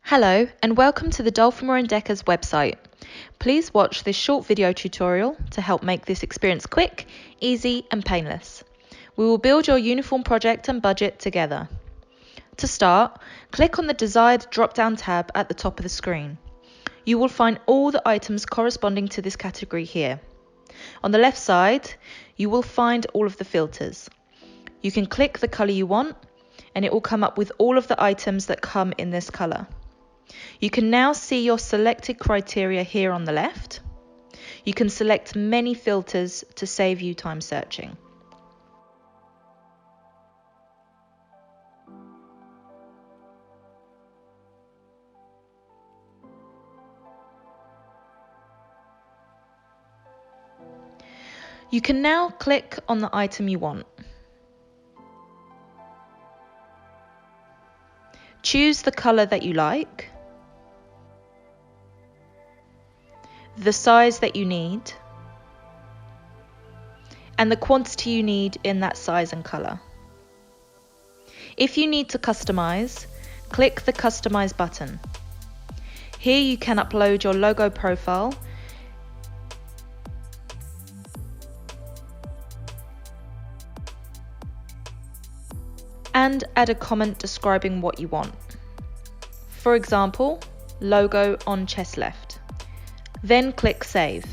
Hello and welcome to the Dolphin Wear Deckers website. Please watch this short video tutorial to help make this experience quick, easy and painless. We will build your uniform project and budget together. To start, click on the desired drop-down tab at the top of the screen. You will find all the items corresponding to this category here. On the left side, you will find all of the filters. You can click the colour you want and it will come up with all of the items that come in this colour. You can now see your selected criteria here on the left. You can select many filters to save you time searching. You can now click on the item you want. Choose the colour that you like, the size that you need, and the quantity you need in that size and colour. If you need to customise, click the Customise button. Here you can upload your logo profile and add a comment describing what you want. For example, logo on chest left. Then click Save.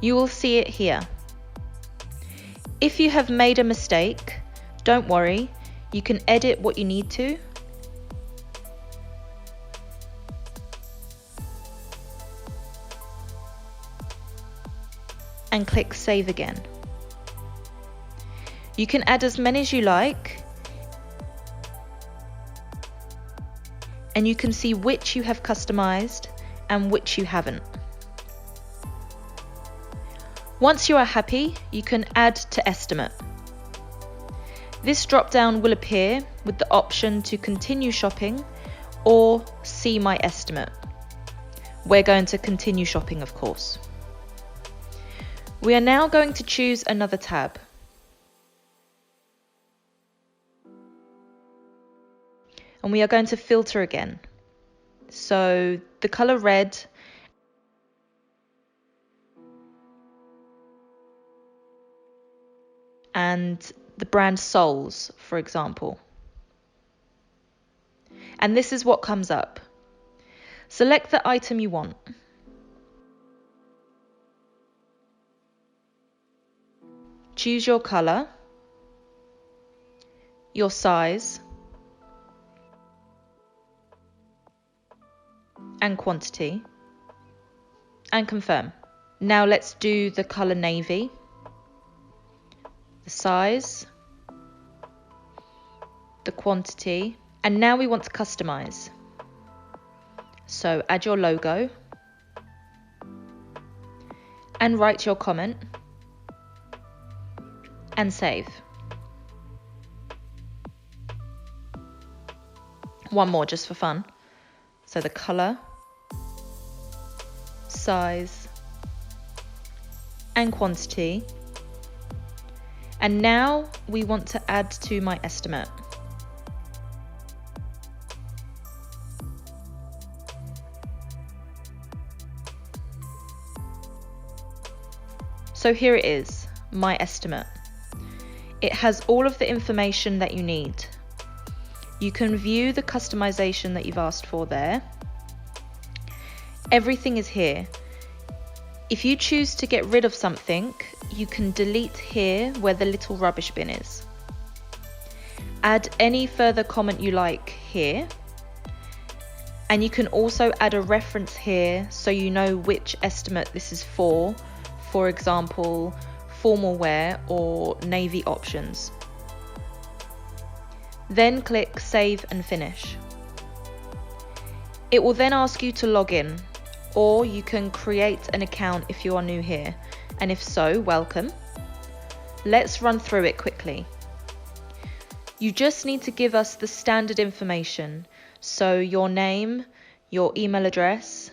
You will see it here. If you have made a mistake, don't worry, you can edit what you need to. And click Save again. You can add as many as you like, and you can see which you have customized and which you haven't. Once you are happy, you can add to estimate. This drop-down will appear with the option to continue shopping or see my estimate. We're going to continue shopping, of course. We are now going to choose another tab. And we are going to filter again. So the colour red and the brand Soles, for example. And this is what comes up. Select the item you want. Choose your colour, your size, and quantity, and confirm. Now let's do the colour navy, the size, the quantity, and now we want to customize. So add your logo and write your comment and save. One more just for fun. So the colour, size and quantity, and now we want to add to my estimate. So here it is, my estimate. It has all of the information that you need. You can view the customization that you've asked for there. Everything is here. If you choose to get rid of something, you can delete here where the little rubbish bin is. Add any further comment you like here. And you can also add a reference here so you know which estimate this is for example, formal wear or navy options. Then click Save and Finish. It will then ask you to log in, or you can create an account if you are new here, and if so, welcome. Let's run through it quickly. You just need to give us the standard information, so your name, your email address,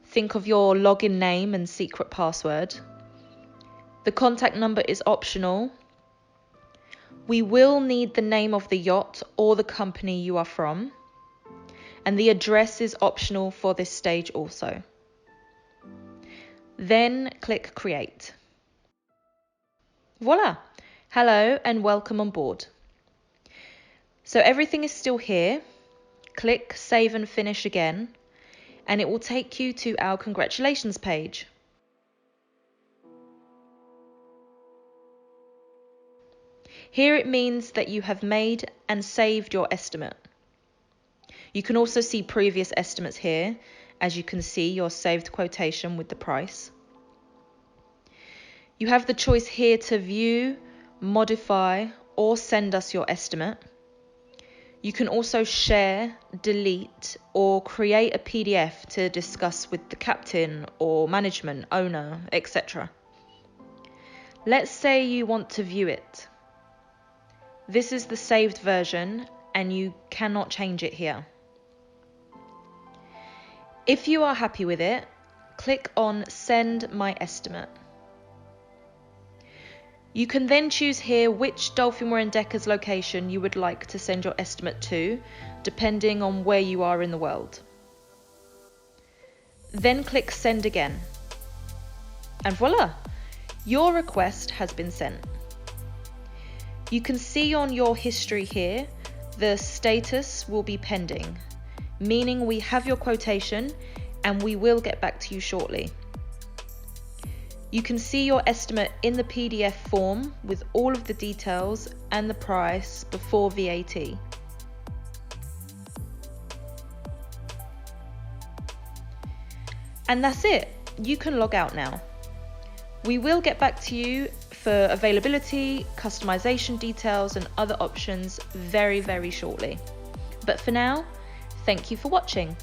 think of your login name and secret password. The contact number is optional. We will need the name of the yacht or the company you are from. and the address is optional for this stage also. Then click Create. Voila! Hello and welcome on board. So everything is still here. Click Save and Finish again, and it will take you to our congratulations page. Here it means that you have made and saved your estimate. You can also see previous estimates here, as you can see your saved quotation with the price. You have the choice here to view, modify, or send us your estimate. You can also share, delete, or create a PDF to discuss with the captain or management, owner, etc. Let's say you want to view it. This is the saved version and you cannot change it here. If you are happy with it, click on Send My Estimate. You can then choose here which Dolphin Wear Deckers location you would like to send your estimate to, depending on where you are in the world. Then click Send again. And voila! Your request has been sent. You can see on your history here, the status will be pending, meaning we have your quotation and we will get back to you shortly. You can see your estimate in the PDF form with all of the details and the price before VAT. And that's it. You can log out now. We will get back to you for availability, customization details and other options very, very shortly. But for now, thank you for watching.